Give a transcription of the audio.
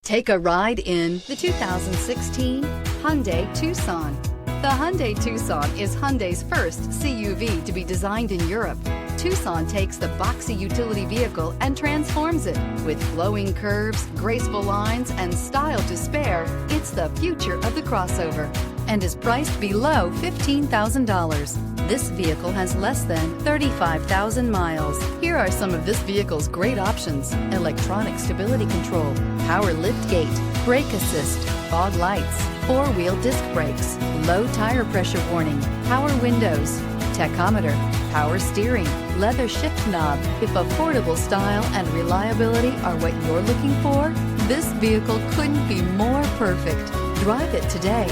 Take a ride in the 2016 Hyundai Tucson. The Hyundai Tucson is Hyundai's first CUV to be designed in Europe. Tucson takes the boxy utility vehicle and transforms it. With flowing curves, graceful lines, and style to spare, it's the future of the crossover and is priced below $15,000. This vehicle has less than 35,000 miles. Here are some of this vehicle's great options: electronic stability control, power liftgate, brake assist, fog lights, four-wheel disc brakes, low tire pressure warning, power windows, tachometer, power steering, leather shift knob. If affordable style and reliability are what you're looking for, this vehicle couldn't be more perfect. Drive it today.